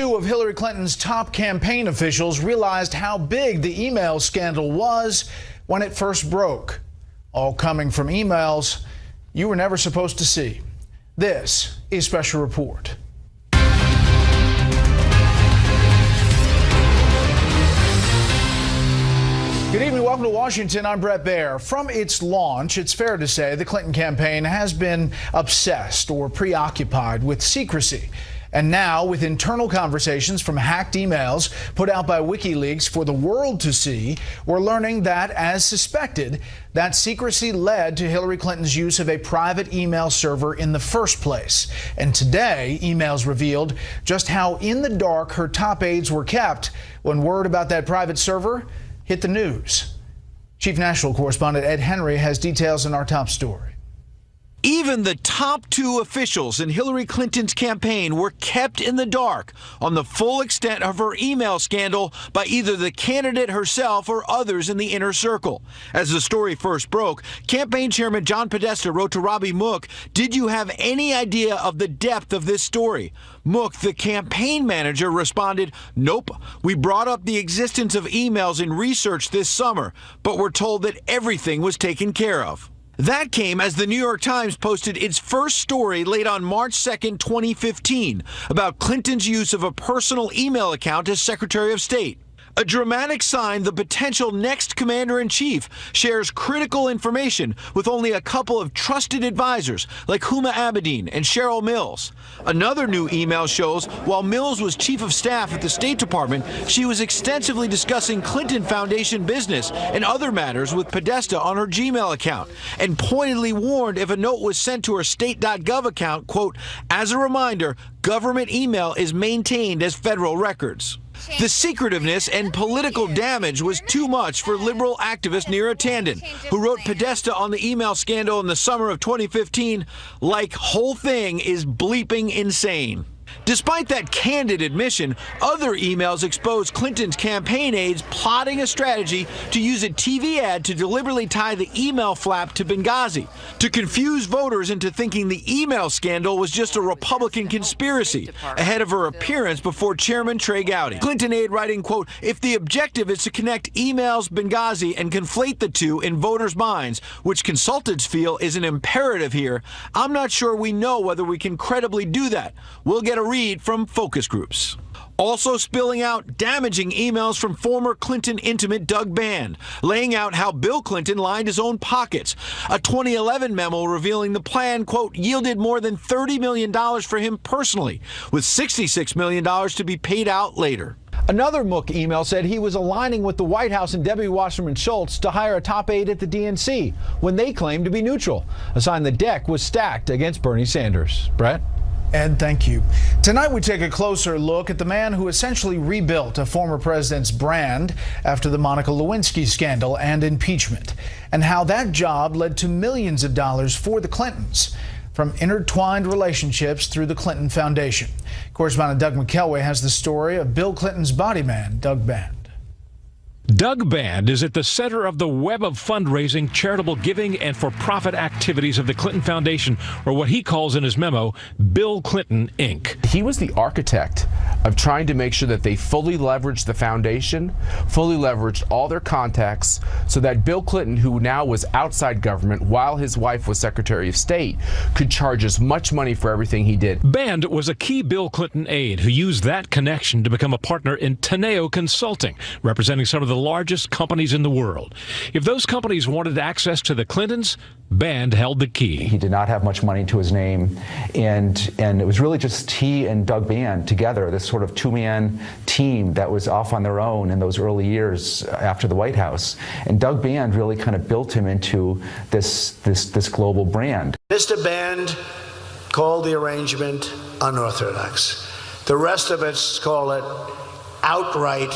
Two of Hillary Clinton's top campaign officials realized how big the email scandal was when it first broke. All coming from emails you were never supposed to see. This is Special Report. Good evening, welcome to Washington. I'm Brett Baer. From its launch, it's fair to say the Clinton campaign has been obsessed or preoccupied with secrecy. And now, with internal conversations from hacked emails put out by WikiLeaks for the world to see, we're learning that, as suspected, that secrecy led to Hillary Clinton's use of a private email server in the first place. And today, emails revealed just how in the dark her top aides were kept when word about that private server hit the news. Chief National Correspondent Ed Henry has details in our top story. Even the top two officials in Hillary Clinton's campaign were kept in the dark on the full extent of her email scandal by either the candidate herself or others in the inner circle. As the story first broke, campaign chairman John Podesta wrote to Robbie Mook, "Did you have any idea of the depth of this story?" Mook, the campaign manager, responded, "Nope. We brought up the existence of emails in research this summer, but were told that everything was taken care of." That came as the New York Times posted its first story late on March 2nd, 2015, about Clinton's use of a personal email account as Secretary of State. A dramatic sign the potential next commander-in-chief shares critical information with only a couple of trusted advisors like Huma Abedin and Cheryl Mills. Another new email shows while Mills was chief of staff at the State Department, she was extensively discussing Clinton Foundation business and other matters with Podesta on her Gmail account, and pointedly warned if a note was sent to her state.gov account, quote, "As a reminder, government email is maintained as federal records." The secretiveness and political damage was too much for liberal activist Neera Tanden, who wrote Podesta on the email scandal in the summer of 2015, like whole thing is bleeping insane. Despite that candid admission, other emails exposed Clinton's campaign aides plotting a strategy to use a TV ad to deliberately tie the email flap to Benghazi, to confuse voters into thinking the email scandal was just a Republican conspiracy ahead of her appearance before Chairman Trey Gowdy. Clinton aide writing, quote, "If the objective is to connect emails, Benghazi, and conflate the two in voters' minds, which consultants feel is an imperative here, I'm not sure we know whether we can credibly do that. We'll get a read from focus groups." Also spilling out damaging emails from former Clinton intimate Doug Band, laying out how Bill Clinton lined his own pockets. A 2011 memo revealing the plan, quote, yielded more than $30 million for him personally, with $66 million to be paid out later. Another Mook email said he was aligning with the White House and Debbie Wasserman Schultz to hire a top aide at the DNC when they claimed to be neutral, a sign the deck was stacked against Bernie Sanders. Brett? Ed, thank you. Tonight we take a closer look at the man who essentially rebuilt a former president's brand after the Monica Lewinsky scandal and impeachment, and how that job led to millions of dollars for the Clintons from intertwined relationships through the Clinton Foundation. Correspondent Doug McKelway has the story of Bill Clinton's body man, Doug Band. Doug Band is at the center of the web of fundraising, charitable giving, and for-profit activities of the Clinton Foundation, or what he calls in his memo, Bill Clinton, Inc. He was the architect of trying to make sure that they fully leveraged the foundation, fully leveraged all their contacts, so that Bill Clinton, who now was outside government while his wife was Secretary of State, could charge as much money for everything he did. Band was a key Bill Clinton aide who used that connection to become a partner in Teneo Consulting, representing some of the largest companies in the world. If those companies wanted access to the Clintons, Band held the key. He did not have much money to his name, and it was really just he and Doug Band together, this sort of two-man team that was off on their own in those early years after the White House. And Doug Band really kind of built him into this global brand. Mr. Band called the arrangement unorthodox. The rest of us call it outright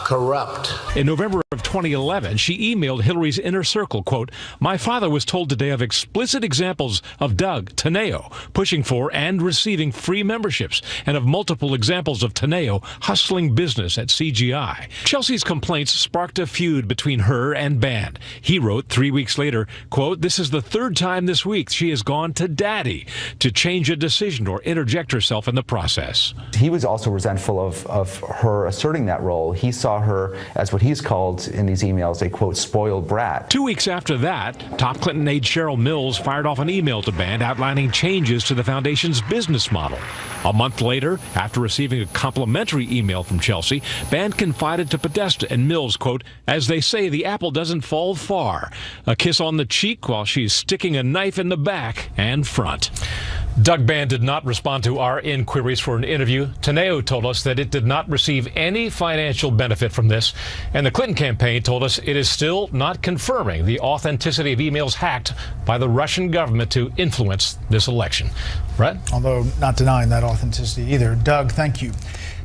corrupt. In November of of 2011, she emailed Hillary's inner circle, quote, "My father was told today of explicit examples of Doug Teneo pushing for and receiving free memberships, and of multiple examples of Teneo hustling business at CGI." Chelsea's complaints sparked a feud between her and Band. He wrote 3 weeks later, quote, "This is the third time this week she has gone to Daddy to change a decision or interject herself in the process." He was also resentful of her asserting that role. He saw her as what he's called in these emails a, quote, spoiled brat. 2 weeks after that, top Clinton aide Cheryl Mills fired off an email to Band outlining changes to the foundation's business model. A month later, after receiving a complimentary email from Chelsea, Band confided to Podesta and Mills, quote, "As they say, the apple doesn't fall far. A kiss on the cheek while she's sticking a knife in the back and front." Doug Band did not respond to our inquiries for an interview. Teneo told us that it did not receive any financial benefit from this, and the Clinton campaign told us it is still not confirming the authenticity of emails hacked by the Russian government to influence this election. Brett? Although not denying that authenticity either. Doug, thank you.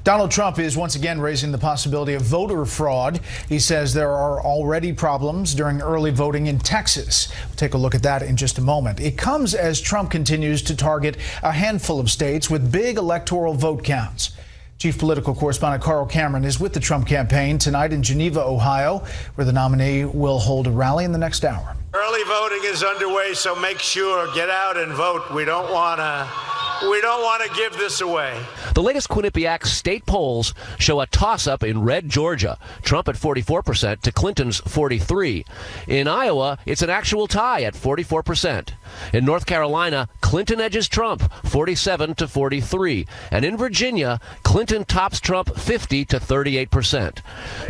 Donald Trump is once again raising the possibility of voter fraud. He says there are already problems during early voting in Texas. We'll take a look at that in just a moment. It comes as Trump continues to target a handful of states with big electoral vote counts. Chief political correspondent Carl Cameron is with the Trump campaign tonight in Geneva, Ohio, where the nominee will hold a rally in the next hour. Early voting is underway, so make sure, get out and vote. We don't want to give this away. The latest Quinnipiac state polls show a toss-up in red Georgia. Trump at 44% to Clinton's 43%. In Iowa, it's an actual tie at 44%. In North Carolina, Clinton edges Trump 47 to 43. And in Virginia, Clinton tops Trump 50 to 38%.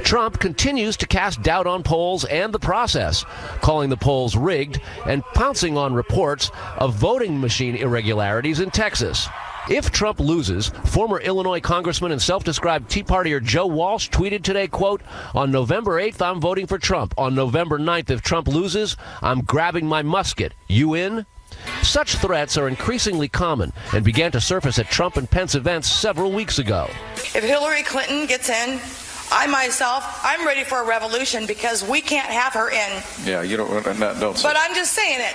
Trump continues to cast doubt on polls and the process, calling the polls rigged and pouncing on reports of voting machine irregularities in Texas. If Trump loses, former Illinois Congressman and self-described Tea Partier Joe Walsh tweeted today, quote, "On November 8th, I'm voting for Trump. On November 9th, if Trump loses, I'm grabbing my musket. You in?" Such threats are increasingly common and began to surface at Trump and Pence events several weeks ago. If Hillary Clinton gets in, I'm ready for a revolution because we can't have her in. Yeah, you don't say. But I'm just saying it.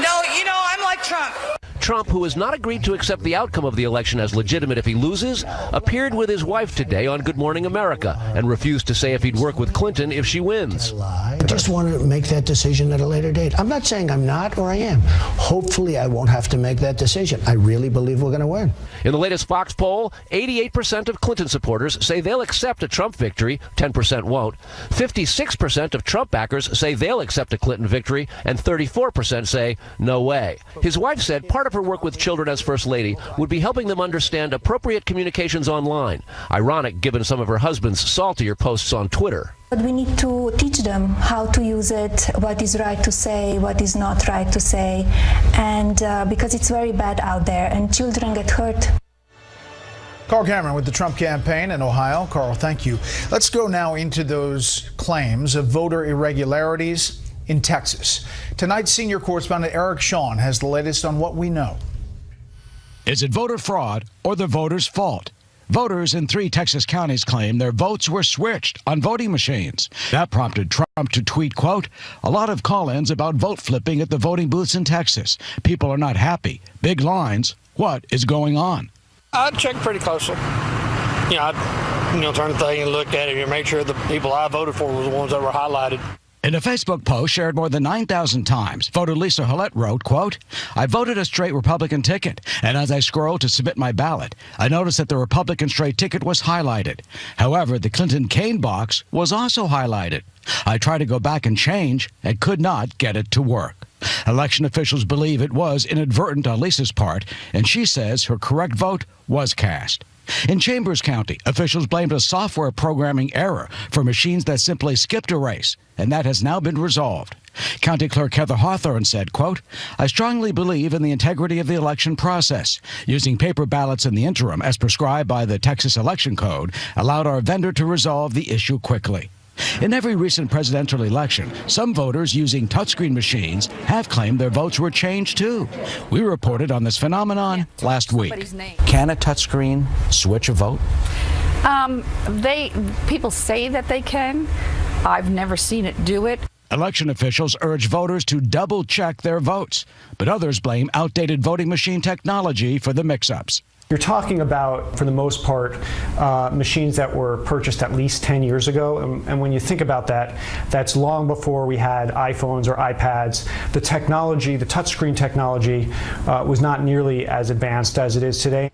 No, I'm like Trump. Trump, who has not agreed to accept the outcome of the election as legitimate if he loses, appeared with his wife today on Good Morning America and refused to say if he'd work with Clinton if she wins. I just want to make that decision at a later date. I'm not saying I'm not or I am. Hopefully I won't have to make that decision. I really believe we're going to win. In the latest Fox poll, 88% of Clinton supporters say they'll accept a Trump victory, 10% won't. 56% of Trump backers say they'll accept a Clinton victory, and 34% say no way. His wife said part of her work with children as First Lady would be helping them understand appropriate communications online. Ironic given some of her husband's saltier posts on Twitter. But we need to teach them how to use it, what is right to say, what is not right to say, and because it's very bad out there and children get hurt. Carl Cameron with the Trump campaign in Ohio. Carl, thank you. Let's go now into those claims of voter irregularities in Texas. Tonight's senior correspondent Eric Shawn has the latest on what we know. Is it voter fraud or the voters' fault? Voters in 3 Texas counties claim their votes were switched on voting machines. That prompted Trump to tweet, quote, "A lot of call-ins about vote flipping at the voting booths in Texas. People are not happy. Big lines. What is going on?" I'd check pretty closely. I'd turn the thing and look at it and make sure the people I voted for were the ones that were highlighted. In a Facebook post shared more than 9,000 times, voter Lisa Hollett wrote, quote, "I voted a straight Republican ticket, and as I scrolled to submit my ballot, I noticed that the Republican straight ticket was highlighted. However, the Clinton Kane box was also highlighted. I tried to go back and change and could not get it to work." Election officials believe it was inadvertent on Lisa's part, and she says her correct vote was cast. In Chambers County, officials blamed a software programming error for machines that simply skipped a race, and that has now been resolved. County Clerk Heather Hawthorne said, quote, "I strongly believe in the integrity of the election process. Using paper ballots in the interim, as prescribed by the Texas Election Code, allowed our vendor to resolve the issue quickly." In every recent presidential election, some voters using touchscreen machines have claimed their votes were changed too. We reported on this phenomenon last week. Can a touchscreen switch a vote? People say that they can. I've never seen it do it. Election officials urge voters to double-check their votes, but others blame outdated voting machine technology for the mix-ups. You're talking about, for the most part, machines that were purchased at least 10 years ago. And when you think about that, that's long before we had iPhones or iPads. The technology, the touchscreen technology, was not nearly as advanced as it is today.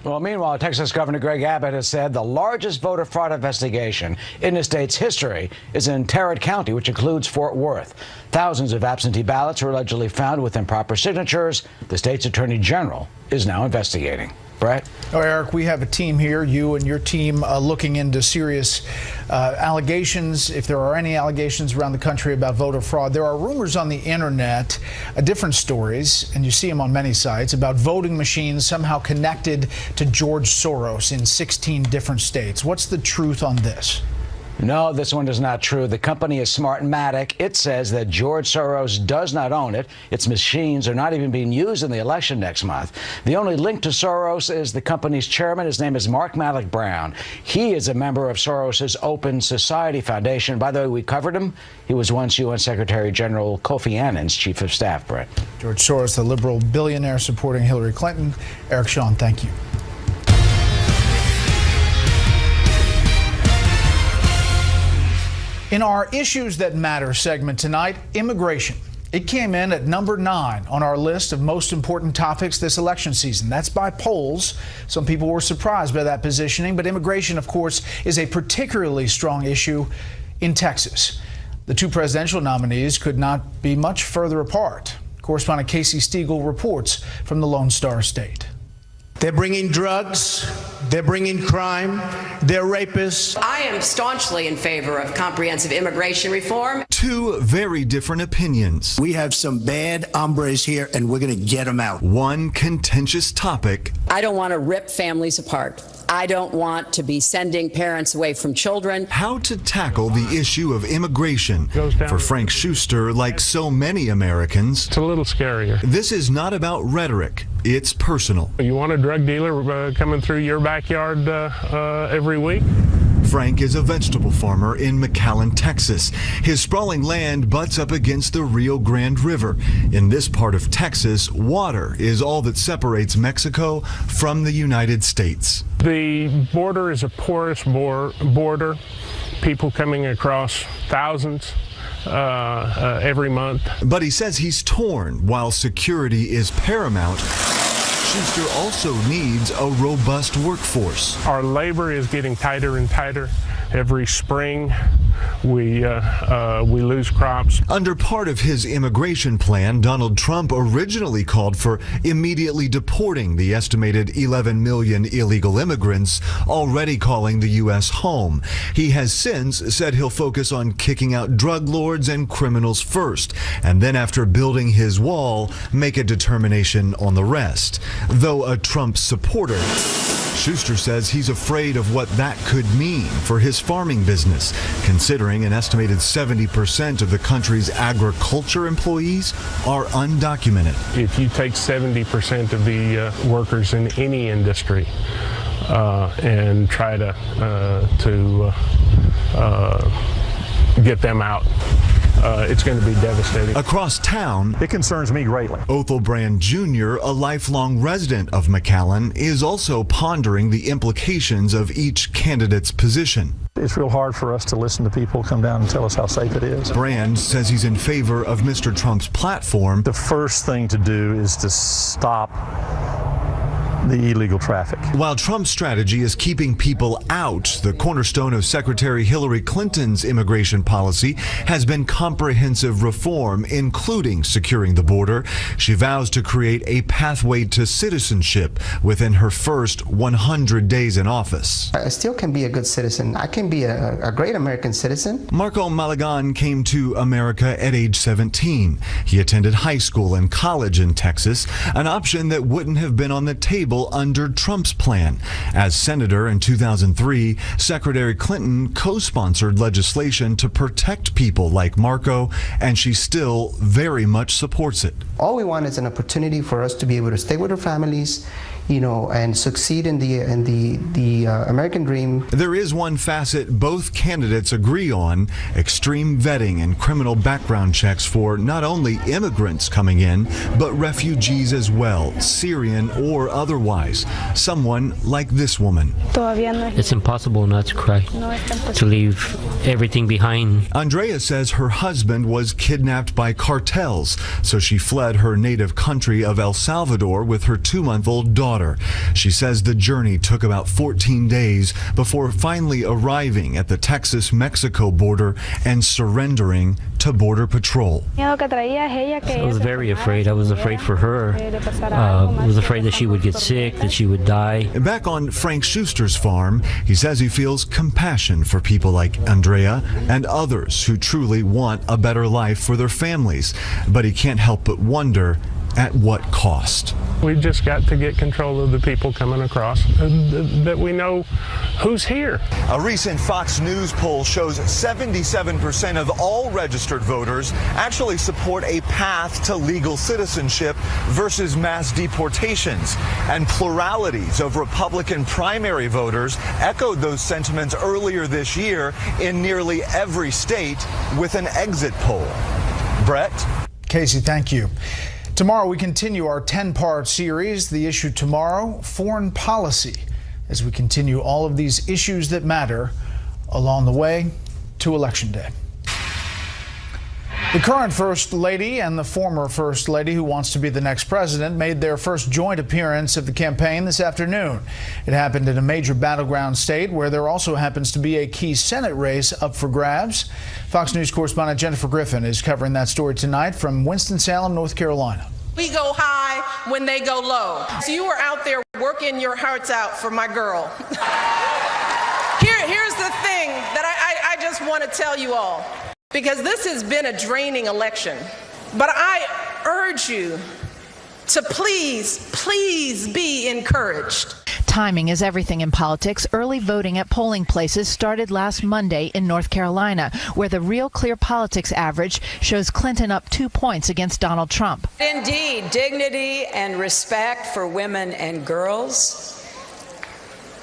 Well, meanwhile, Texas Governor Greg Abbott has said the largest voter fraud investigation in the state's history is in Tarrant County, which includes Fort Worth. Thousands of absentee ballots were allegedly found with improper signatures. The state's attorney general is now investigating. Brett? Oh, Eric, we have a team here, you and your team, looking into serious allegations, if there are any allegations around the country about voter fraud. There are rumors on the internet, different stories, and you see them on many sites, about voting machines somehow connected to George Soros in 16 different states. What's the truth on this? No, this one is not true. The company is Smartmatic. It says that George Soros does not own it. Its machines are not even being used in the election next month. The only link to Soros is the company's chairman. His name is Mark Malloch Brown. He is a member of Soros's Open Society Foundation. By the way, we covered him. He was once UN Secretary General Kofi Annan's chief of staff, Brett. George Soros, the liberal billionaire supporting Hillary Clinton. Eric Shawn, thank you. In our Issues That Matter segment tonight, immigration. It came in at number 9 on our list of most important topics this election season. That's by polls. Some people were surprised by that positioning, but immigration, of course, is a particularly strong issue in Texas. The two presidential nominees could not be much further apart. Correspondent Casey Stiegel reports from the Lone Star State. They're bringing drugs, they're bringing crime, they're rapists. I am staunchly in favor of comprehensive immigration reform. Two very different opinions. We have some bad hombres here, and we're going to get them out. One contentious topic. I don't want to rip families apart. I don't want to be sending parents away from children. How to tackle the issue of immigration. For Frank Schuster, like so many Americans, it's a little scarier. This is not about rhetoric. It's personal. You want a drug dealer coming through your backyard every week? Frank is a vegetable farmer in McAllen, Texas. His sprawling land butts up against the Rio Grande River. In this part of Texas, water is all that separates Mexico from the United States. The border is a porous border. People coming across, thousands every month. But he says he's torn. While security is paramount, Schuster also needs a robust workforce. Our labor is getting tighter and tighter. Every spring, we lose crops. Under part of his immigration plan, Donald Trump originally called for immediately deporting the estimated 11 million illegal immigrants already calling the U.S. home. He has since said he'll focus on kicking out drug lords and criminals first, and then after building his wall, make a determination on the rest. Though a Trump supporter, Schuster says he's afraid of what that could mean for his farming business, considering an estimated 70% of the country's agriculture employees are undocumented. If you take 70% of the workers in any industry and try to get them out, it's going to be devastating. Across town, it concerns me greatly. Othel Brand Jr., a lifelong resident of McAllen, is also pondering the implications of each candidate's position. It's real hard for us to listen to people come down and tell us how safe it is. Brand says he's in favor of Mr. Trump's platform. The first thing to do is to stop the illegal traffic. While Trump's strategy is keeping people out, the cornerstone of Secretary Hillary Clinton's immigration policy has been comprehensive reform, including securing the border. She vows to create a pathway to citizenship within her first 100 days in office. I still can be a good citizen. I can be a great American citizen. Marco Malagan came to America at age 17. He attended high school and college in Texas, an option that wouldn't have been on the table under Trump's plan. As senator in 2003, Secretary Clinton co-sponsored legislation to protect people like Marco, and she still very much supports it. All we want is an opportunity for us to be able to stay with our families, and succeed in the American dream. There is one facet both candidates agree on: extreme vetting and criminal background checks for not only immigrants coming in, but refugees as well, Syrian or otherwise. Someone like this woman. It's impossible not to cry, to leave everything behind. Andrea says her husband was kidnapped by cartels, so she fled her native country of El Salvador with her 2-month-old daughter. She says the journey took about 14 days before finally arriving at the Texas-Mexico border and surrendering to Border Patrol. I was very afraid. I was afraid for her. I was afraid that she would get sick, that she would die. Back on Frank Schuster's farm, he says he feels compassion for people like Andrea and others who truly want a better life for their families, but he can't help but wonder at what cost. We've just got to get control of the people coming across, that we know who's here. A recent Fox News poll shows 77% of all registered voters actually support a path to legal citizenship versus mass deportations. And pluralities of Republican primary voters echoed those sentiments earlier this year in nearly every state with an exit poll. Brett? Casey, thank you. Tomorrow we continue our 10-part series, The Issue Tomorrow, Foreign Policy, as we continue all of these issues that matter along the way to Election Day. The current First Lady and the former First Lady who wants to be the next president made their first joint appearance of the campaign this afternoon. It happened in a major battleground state where there also happens to be a key Senate race up for grabs. Fox News correspondent Jennifer Griffin is covering that story tonight from Winston-Salem, North Carolina. We go high when they go low. So you were out there working your hearts out for my girl. Here's the thing that I just want to tell you all. Because this has been a draining election. But I urge you to please be encouraged. Timing is everything in politics. Early voting at polling places started last Monday in North Carolina, where the Real Clear Politics average shows Clinton up 2 points against Donald Trump. Indeed, dignity and respect for women and girls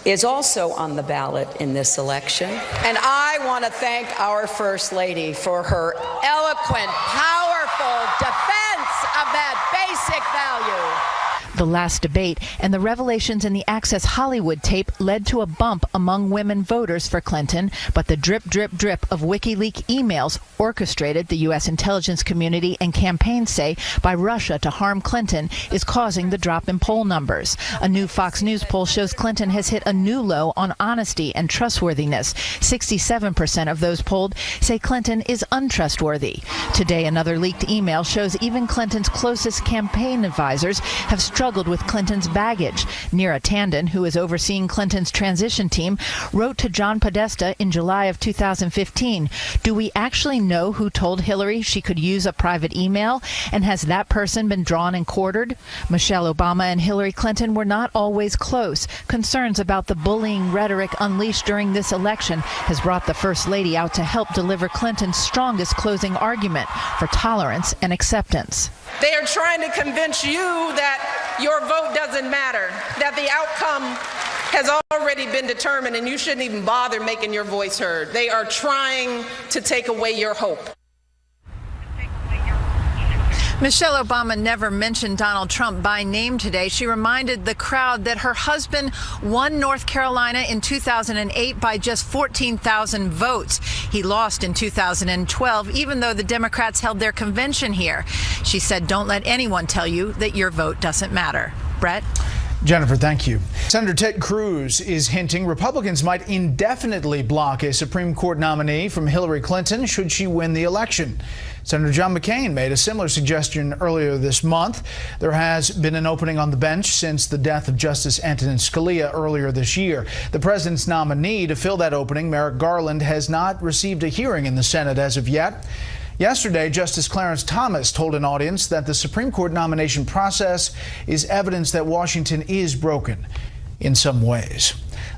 is also on the ballot in this election. And I want to thank our First Lady for her eloquent, powerful defense of that basic value. The last debate and the revelations in the Access Hollywood tape led to a bump among women voters for Clinton, but the drip, drip, drip of WikiLeaks emails orchestrated, the U.S. intelligence community and campaigns say, by Russia to harm Clinton is causing the drop in poll numbers. A new Fox News poll shows Clinton has hit a new low on honesty and trustworthiness. 67% of those polled say Clinton is untrustworthy. Today, another leaked email shows even Clinton's closest campaign advisors have struggled with Clinton's baggage. Neera Tanden, who is overseeing Clinton's transition team, wrote to John Podesta in July of 2015, "Do we actually know who told Hillary she could use a private email? And has that person been drawn and quartered?" Michelle Obama and Hillary Clinton were not always close. Concerns about the bullying rhetoric unleashed during this election has brought the First Lady out to help deliver Clinton's strongest closing argument for tolerance and acceptance. They are trying to convince you that your vote doesn't matter, that the outcome has already been determined and you shouldn't even bother making your voice heard. They are trying to take away your hope. Michelle Obama never mentioned Donald Trump by name today. She reminded the crowd that her husband won North Carolina in 2008 by just 14,000 votes. He lost in 2012, even though the Democrats held their convention here. She said, "Don't let anyone tell you that your vote doesn't matter." Brett? Jennifer, thank you. Senator Ted Cruz is hinting Republicans might indefinitely block a Supreme Court nominee from Hillary Clinton should she win the election. Senator John McCain made a similar suggestion earlier this month. There has been an opening on the bench since the death of Justice Antonin Scalia earlier this year. The president's nominee to fill that opening, Merrick Garland, has not received a hearing in the Senate as of yet. Yesterday, Justice Clarence Thomas told an audience that the Supreme Court nomination process is evidence that Washington is broken in some ways.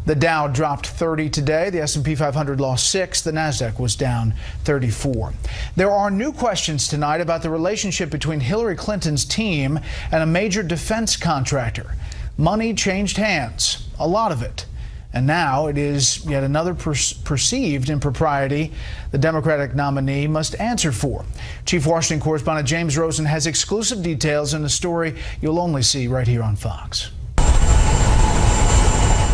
The Dow dropped 30 today. The S&P 500 lost 6. The Nasdaq was down 34. There are new questions tonight about the relationship between Hillary Clinton's team and a major defense contractor. money changed hands, a lot of it. And now it is yet another perceived impropriety the Democratic nominee must answer for. Chief Washington correspondent James Rosen has exclusive details in the story you'll only see right here on Fox.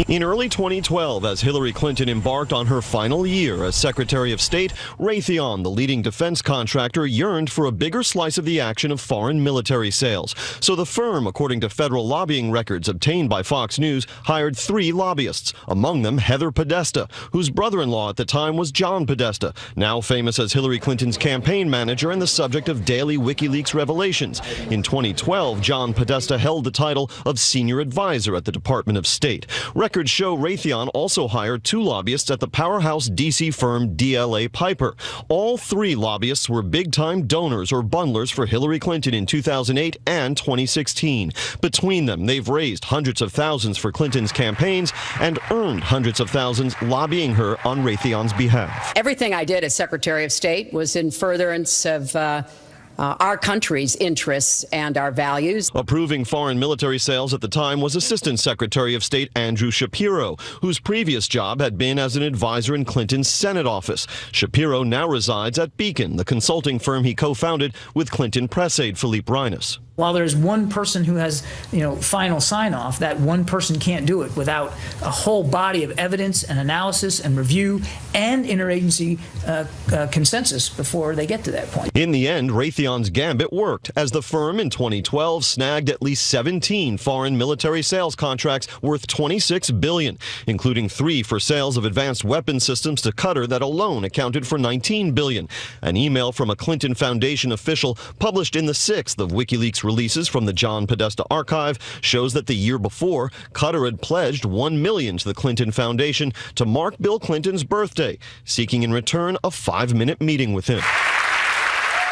In early 2012, as Hillary Clinton embarked on her final year as Secretary of State, Raytheon, the leading defense contractor, yearned for a bigger slice of the action of foreign military sales. So the firm, according to federal lobbying records obtained by Fox News, hired 3 lobbyists, among them Heather Podesta, whose brother-in-law at the time was John Podesta, now famous as Hillary Clinton's campaign manager and the subject of daily WikiLeaks revelations. In 2012, John Podesta held the title of Senior Advisor at the Department of State. Records show Raytheon also hired 2 lobbyists at the powerhouse D.C. firm DLA Piper. All 3 lobbyists were big-time donors or bundlers for Hillary Clinton in 2008 and 2016. Between them, they've raised hundreds of thousands for Clinton's campaigns and earned hundreds of thousands lobbying her on Raytheon's behalf. Everything I did as Secretary of State was in furtherance of our country's interests and our values. Approving foreign military sales at the time was Assistant Secretary of State Andrew Shapiro, whose previous job had been as an advisor in Clinton's Senate office. Shapiro now resides at Beacon, the consulting firm he co-founded with Clinton press aide Philippe Reines. While there's one person who has, final sign-off, that one person can't do it without a whole body of evidence and analysis and review and interagency consensus before they get to that point. In the end, Raytheon's gambit worked, as the firm in 2012 snagged at least 17 foreign military sales contracts worth $26 billion, including 3 for sales of advanced weapon systems to Qatar that alone accounted for $19 billion. An email from a Clinton Foundation official published in the 6th of WikiLeaks releases from the John Podesta archive shows that the year before, Qatar had pledged $1 million to the Clinton Foundation to mark Bill Clinton's birthday, seeking in return a 5-minute meeting with him.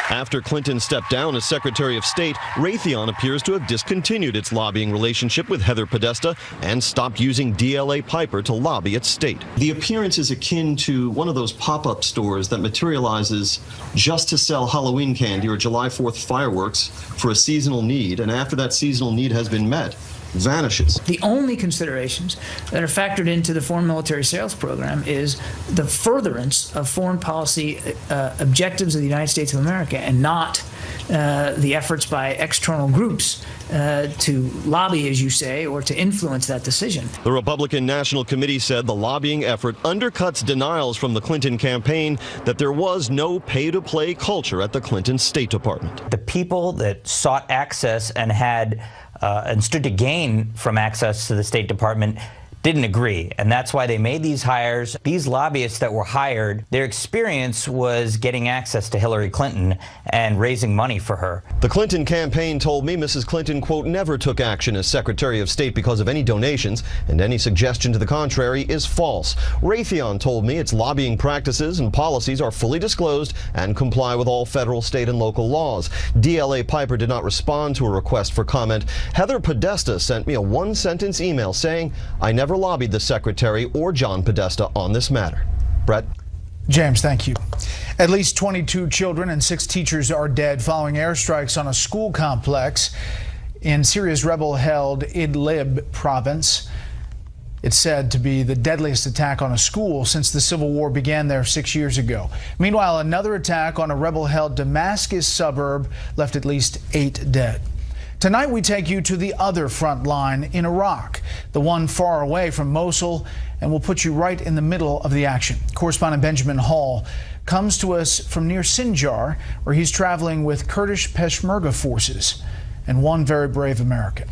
After Clinton stepped down as Secretary of State, Raytheon appears to have discontinued its lobbying relationship with Heather Podesta and stopped using DLA Piper to lobby its state. The appearance is akin to one of those pop-up stores that materializes just to sell Halloween candy or July 4th fireworks for a seasonal need, and after that seasonal need has been met, vanishes. The only considerations that are factored into the foreign military sales program is the furtherance of foreign policy objectives of the United States of America, and not the efforts by external groups to lobby, as you say, or to influence that decision. The Republican National Committee said the lobbying effort undercuts denials from the Clinton campaign that there was no pay-to-play culture at the Clinton State Department. The people that sought access and had and stood to gain from access to the State Department didn't agree, and that's why they made these hires. These lobbyists that were hired, their experience was getting access to Hillary Clinton and raising money for her. The Clinton campaign told me Mrs. Clinton, quote, never took action as Secretary of State because of any donations, and any suggestion to the contrary is false. Raytheon told me its lobbying practices and policies are fully disclosed and comply with all federal, state, and local laws. DLA Piper did not respond to a request for comment. Heather Podesta sent me a 1-sentence email saying, I never lobbied the Secretary or John Podesta on this matter. Brett? James, thank you. At least 22 children and 6 teachers are dead following airstrikes on a school complex in Syria's rebel-held Idlib province. It's said to be the deadliest attack on a school since the civil war began there 6 years ago. Meanwhile, another attack on a rebel-held Damascus suburb left at least 8 dead. Tonight we take you to the other front line in Iraq, the one far away from Mosul, and we'll put you right in the middle of the action. Correspondent Benjamin Hall comes to us from near Sinjar, where he's traveling with Kurdish Peshmerga forces and one very brave American.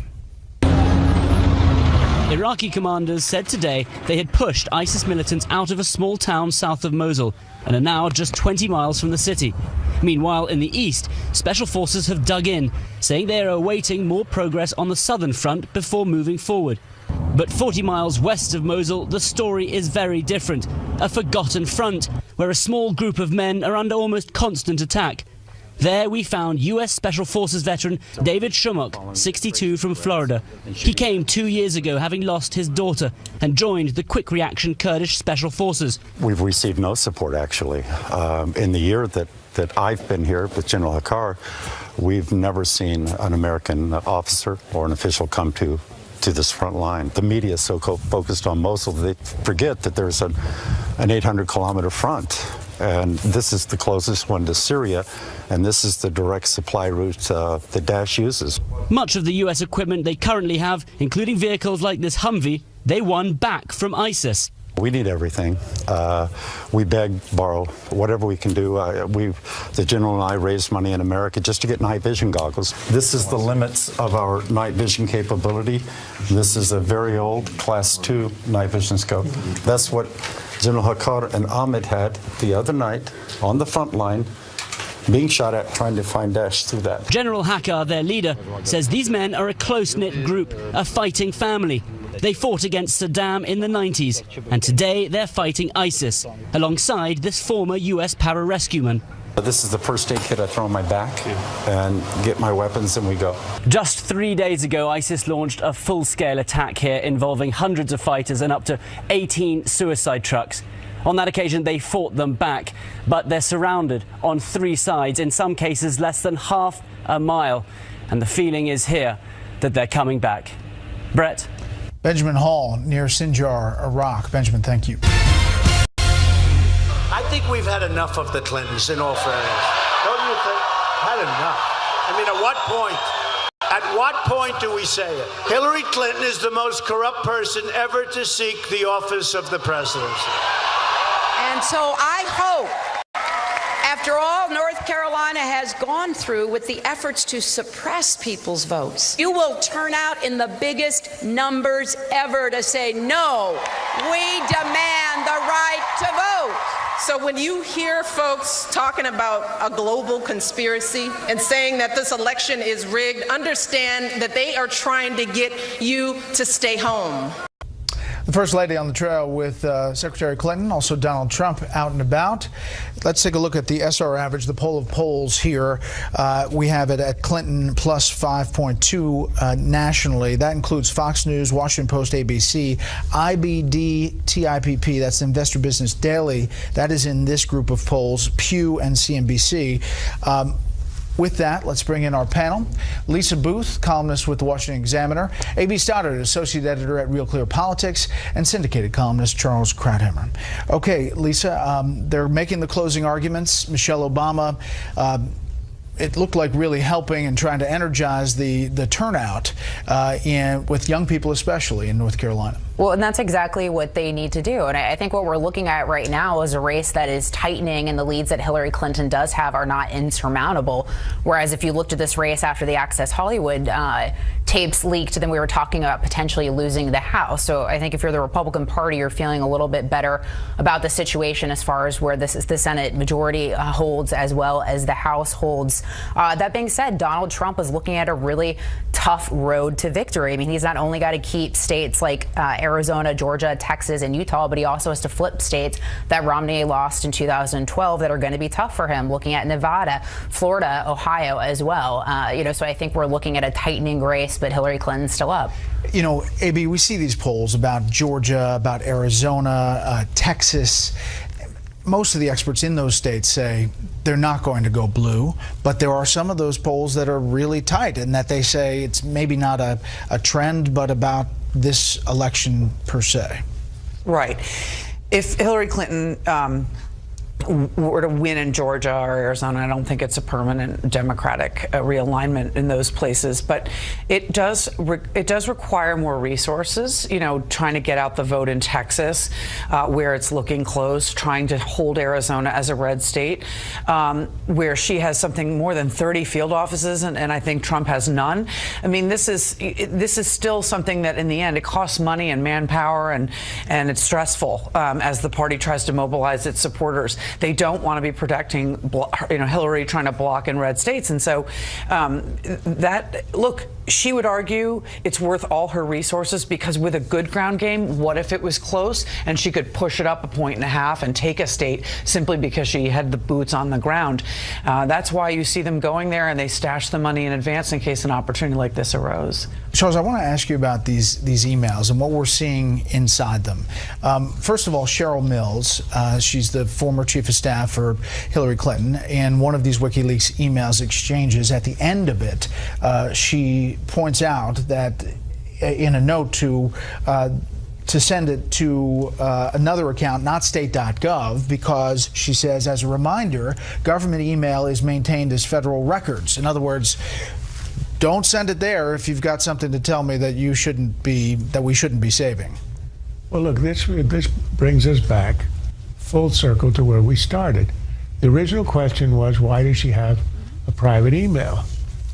Iraqi commanders said today they had pushed ISIS militants out of a small town south of Mosul and are now just 20 miles from the city. Meanwhile, in the east, special forces have dug in, saying they are awaiting more progress on the southern front before moving forward. But 40 miles west of Mosul, the story is very different. A forgotten front, where a small group of men are under almost constant attack. There we found U.S. Special Forces veteran David Shumuk, 62, from Florida. He came 2 years ago, having lost his daughter, and joined the quick reaction Kurdish Special Forces. We've received no support, actually. In the year that I've been here with General Hakkar, we've never seen an American officer or an official come to to this front line. The media is so focused on Mosul, they forget that there's an 800-kilometer front. And this is the closest one to Syria, and this is the direct supply route that Daesh uses. Much of the U.S. equipment they currently have, including vehicles like this Humvee, they won back from ISIS. We need everything. We beg, borrow, whatever we can do. The general and I raised money in America just to get night vision goggles. This is the limits of our night vision capability. This is a very old Class 2 night vision scope. That's what General Haqqar and Ahmed had the other night on the front line, being shot at, trying to find Daesh through that. General Haqqar, their leader, says these men are a close-knit group, a fighting family. They fought against Saddam in the 90s, and today they're fighting ISIS, alongside this former U.S. pararescueman. This is the first aid kit I throw on my back and get my weapons, and we go. Just 3 days ago, ISIS launched a full-scale attack here involving hundreds of fighters and up to 18 suicide trucks. On that occasion, they fought them back, but they're surrounded on 3 sides, in some cases less than half a mile. And the feeling is here that they're coming back. Brett? Benjamin Hall, near Sinjar, Iraq. Benjamin, thank you. I think we've had enough of the Clintons, in all fairness. Don't you think? Had enough. I mean, at what point do we say it? Hillary Clinton is the most corrupt person ever to seek the office of the presidency. And so I hope, after all North Carolina has gone through with the efforts to suppress people's votes, you will turn out in the biggest numbers ever to say, no, we demand the right to vote. So when you hear folks talking about a global conspiracy and saying that this election is rigged, understand that they are trying to get you to stay home. The First Lady on the trail with Secretary Clinton, also Donald Trump out and about. Let's take a look at the SR average, the poll of polls here. We have it at Clinton plus 5.2 nationally. That includes Fox News, Washington Post, ABC, IBD, TIPP, that's Investor Business Daily. That is in this group of polls, Pew and CNBC. With that, let's bring in our panel. Lisa Booth, columnist with the Washington Examiner, A.B. Stoddard, associate editor at Real Clear Politics, and syndicated columnist Charles Krauthammer. Okay, Lisa, they're making the closing arguments. Michelle Obama, it looked like really helping and trying to energize the turnout with young people, especially in North Carolina. Well, and that's exactly what they need to do. And I think what we're looking at right now is a race that is tightening, and the leads that Hillary Clinton does have are not insurmountable. Whereas if you looked at this race after the Access Hollywood tapes leaked, then we were talking about potentially losing the House. So I think if you're the Republican Party, you're feeling a little bit better about the situation as far as where the Senate majority holds as well as the House holds. That being said, Donald Trump is looking at a really tough road to victory. I mean, he's not only got to keep states like Arizona, Georgia, Texas, and Utah, but he also has to flip states that Romney lost in 2012 that are going to be tough for him, looking at Nevada, Florida, Ohio as well. So I think we're looking at a tightening race, but Hillary Clinton's still up. You know, AB, we see these polls about Georgia, about Arizona, Texas. Most of the experts in those states say they're not going to go blue, but there are some of those polls that are really tight, and that they say it's maybe not a trend, but about this election per se. Right. If Hillary Clinton were to win in Georgia or Arizona, I don't think it's a permanent Democratic realignment in those places, but it does require more resources, trying to get out the vote in Texas, where it's looking close, trying to hold Arizona as a red state, where she has something more than 30 field offices, and I think Trump has none. I mean, this is still something that in the end, it costs money and manpower, and it's stressful as the party tries to mobilize its supporters. They don't want to be protecting, Hillary trying to block in red states. And so she would argue it's worth all her resources, because with a good ground game, what if it was close and she could push it up 1.5 points and take a state simply because she had the boots on the ground. That's why you see them going there, and they stash the money in advance in case an opportunity like this arose. Charles, I want to ask you about these emails and what we're seeing inside them. First of all, Cheryl Mills, she's the former chief of staff for Hillary Clinton, and one of these WikiLeaks emails exchanges, at the end of it, she points out that in a note to send it to another account, not state.gov, because she says, as a reminder, government email is maintained as federal records. In other words, don't send it there if you've got something to tell me that we shouldn't be saving. Well, look, this brings us back full circle to where we started. The original question was, why does she have a private email?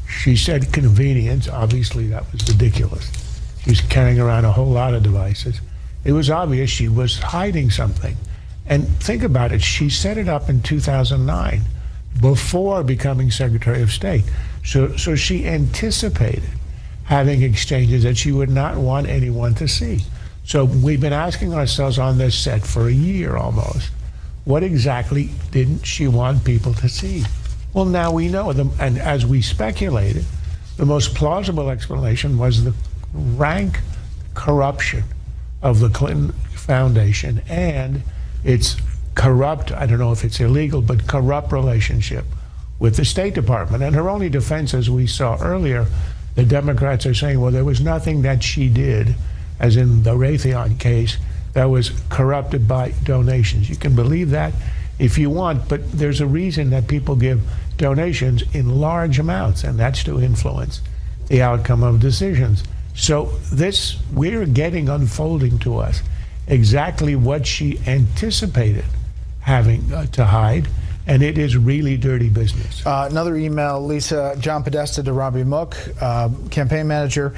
She said convenience. Obviously, that was ridiculous. She was carrying around a whole lot of devices. It was obvious she was hiding something. And think about it. She set it up in 2009, before becoming Secretary of State. So she anticipated having exchanges that she would not want anyone to see. So we've been asking ourselves on this set for a year almost, what exactly didn't she want people to see? Well, now we know them, and as we speculated, the most plausible explanation was the rank corruption of the Clinton Foundation and its corrupt, I don't know if it's illegal, but corrupt relationship with the State Department. And her only defense, as we saw earlier, the Democrats are saying, well, there was nothing that she did, as in the Raytheon case, that was corrupted by donations. You can believe that if you want, but there's a reason that people give donations in large amounts, and that's to influence the outcome of decisions. So this, we're getting unfolding to us exactly what she anticipated having to hide, and it is really dirty business. Another email, Lisa, John Podesta to Robbie Mook, campaign manager,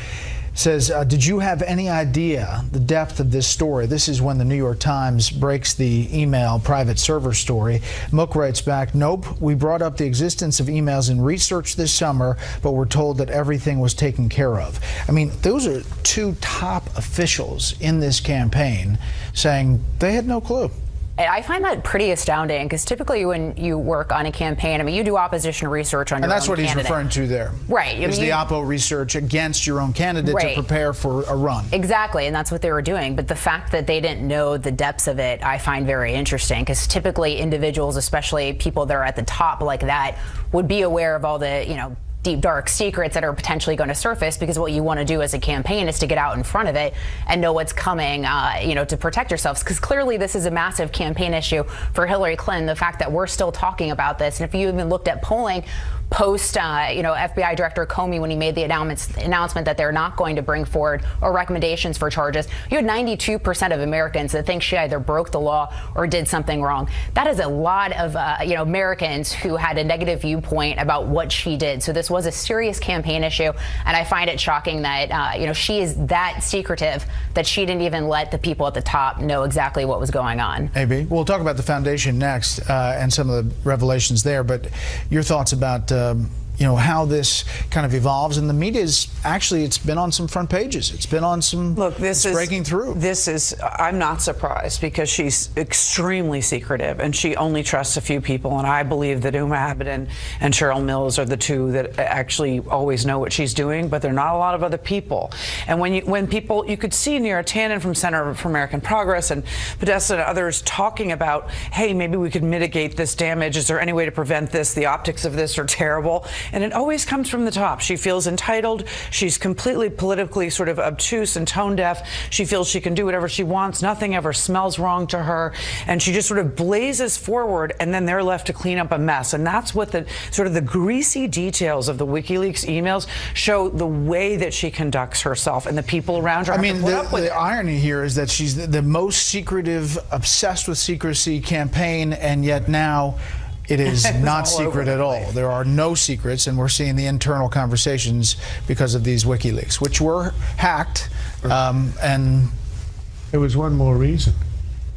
says, did you have any idea the depth of this story? This is when the New York Times breaks the email private server story. Mook writes back, nope, we brought up the existence of emails in research this summer, but we're told that everything was taken care of. I mean, those are two top officials in this campaign saying they had no clue. I find that pretty astounding, because typically when you work on a campaign, I mean, you do opposition research on your own candidate. And that's what he's referring to there. Right. Is the oppo research against your own candidate to prepare for a run. Exactly, and that's what they were doing. But the fact that they didn't know the depths of it, I find very interesting, because typically individuals, especially people that are at the top like that, would be aware of all the, deep, dark secrets that are potentially going to surface, because what you want to do as a campaign is to get out in front of it and know what's coming, to protect yourselves. Because clearly this is a massive campaign issue for Hillary Clinton, the fact that we're still talking about this. And if you even looked at polling post, FBI Director Comey, when he made the announcement that they're not going to bring forward or recommendations for charges, you had 92% of Americans that think she either broke the law or did something wrong. That is a lot of, Americans who had a negative viewpoint about what she did. So this was a serious campaign issue, and I find it shocking that, she is that secretive that she didn't even let the people at the top know exactly what was going on. AB, we'll talk about the foundation next and some of the revelations there, but your thoughts about how this kind of evolves. And the media's actually, it's been on some front pages. It's been on some, breaking through. I'm not surprised, because she's extremely secretive and she only trusts a few people. And I believe that Uma Abedin and Cheryl Mills are the two that actually always know what she's doing, but there are not a lot of other people. And when people, you could see Neera Tannen from Center for American Progress and Podesta and others talking about, hey, maybe we could mitigate this damage. Is there any way to prevent this? The optics of this are terrible. And it always comes from the top. She feels entitled. She's completely politically sort of obtuse and tone deaf. She feels she can do whatever she wants. Nothing ever smells wrong to her. And she just sort of blazes forward, and then they're left to clean up a mess. And that's what the sort of the greasy details of the WikiLeaks emails show, the way that she conducts herself and the people around her. I mean, the irony here is that she's the most secretive, obsessed with secrecy campaign, and yet now it is not secret at all. There are no secrets, and we're seeing the internal conversations because of these WikiLeaks, which were hacked. And there was one more reason,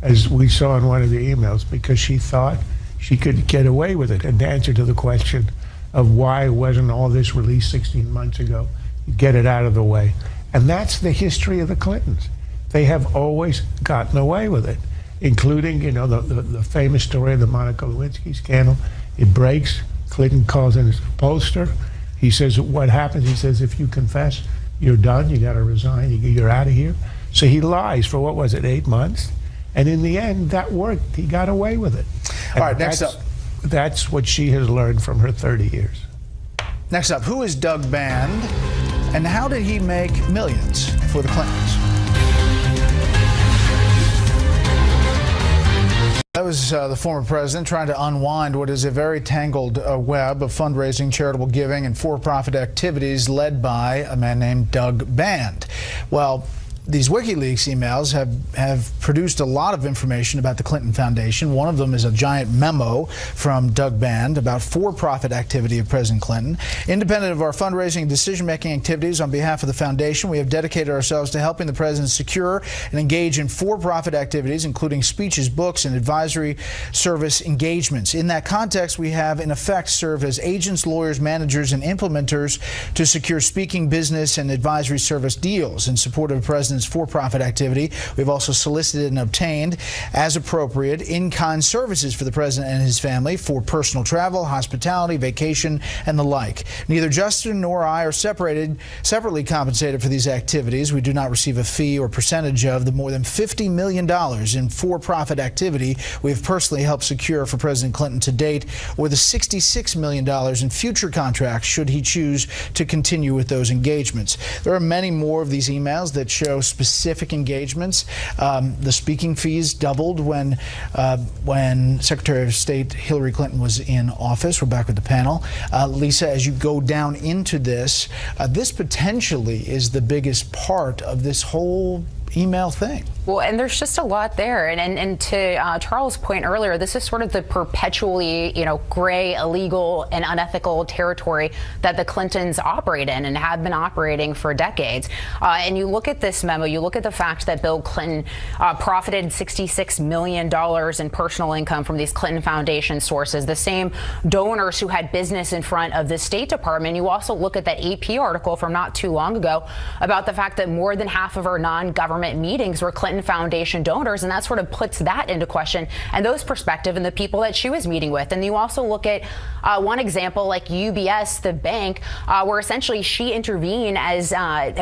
as we saw in one of the emails, because she thought she could get away with it. And to answer to the question of why wasn't all this released 16 months ago, get it out of the way. And that's the history of the Clintons. They have always gotten away with it, including, the famous story of the Monica Lewinsky scandal. It breaks. Clinton calls in his pollster. He says, what happens? He says, if you confess, you're done. You got to resign. You're out of here. So he lies for, 8 months? And in the end, that worked. He got away with it. All right, next up. That's what she has learned from her 30 years. Next up, who is Doug Band, and how did he make millions? for the Clintons. That was the former president trying to unwind what is a very tangled web of fundraising, charitable giving, and for-profit activities led by a man named Doug Band. Well, these WikiLeaks emails have produced a lot of information about the Clinton Foundation. One of them is a giant memo from Doug Band about for-profit activity of President Clinton. Independent of our fundraising and decision-making activities on behalf of the foundation, we have dedicated ourselves to helping the president secure and engage in for-profit activities, including speeches, books, and advisory service engagements. In that context, we have, in effect, served as agents, lawyers, managers, and implementers to secure speaking, business, and advisory service deals in support of the president's for-profit activity. We've also solicited and obtained, as appropriate, in-kind services for the president and his family for personal travel, hospitality, vacation, and the like. Neither Justin nor I are separately compensated for these activities. We do not receive a fee or percentage of the more than $50 million in for-profit activity we have personally helped secure for President Clinton to date, or the $66 million in future contracts should he choose to continue with those engagements. There are many more of these emails that show specific engagements. The speaking fees doubled when Secretary of State Hillary Clinton was in office. We're back with the panel. Lisa, as you go down into this, this potentially is the biggest part of this whole email thing. Well, and there's just a lot there. And to Charles' point earlier, this is sort of the perpetually, gray, illegal, and unethical territory that the Clintons operate in and have been operating for decades. And you look at this memo, you look at the fact that Bill Clinton profited $66 million in personal income from these Clinton Foundation sources, the same donors who had business in front of the State Department. You also look at that AP article from not too long ago about the fact that more than half of our non-government meetings were Clinton Foundation donors, and that sort of puts that into question and those perspective and the people that she was meeting with. And you also look at one example like UBS, the bank, where essentially she intervened as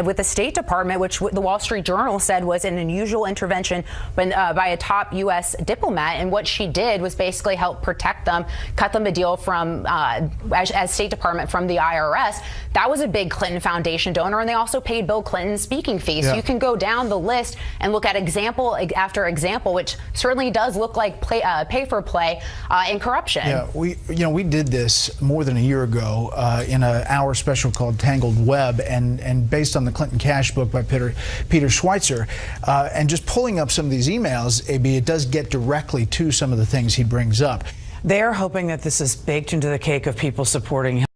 with the State Department, which the Wall Street Journal said was an unusual intervention by a top U.S. diplomat. And what she did was basically help protect them, cut them a deal from as State Department from the IRS. That was a big Clinton Foundation donor, and they also paid Bill Clinton speaking fees. Yeah. So you can go down the list and look at example after example, which certainly does look like pay for play and corruption. Yeah, we did this more than a year ago in an hour special called Tangled Web, and based on the Clinton Cash book by Peter Schweitzer, and just pulling up some of these emails, AB, it does get directly to some of the things he brings up. They're hoping that this is baked into the cake of people supporting him.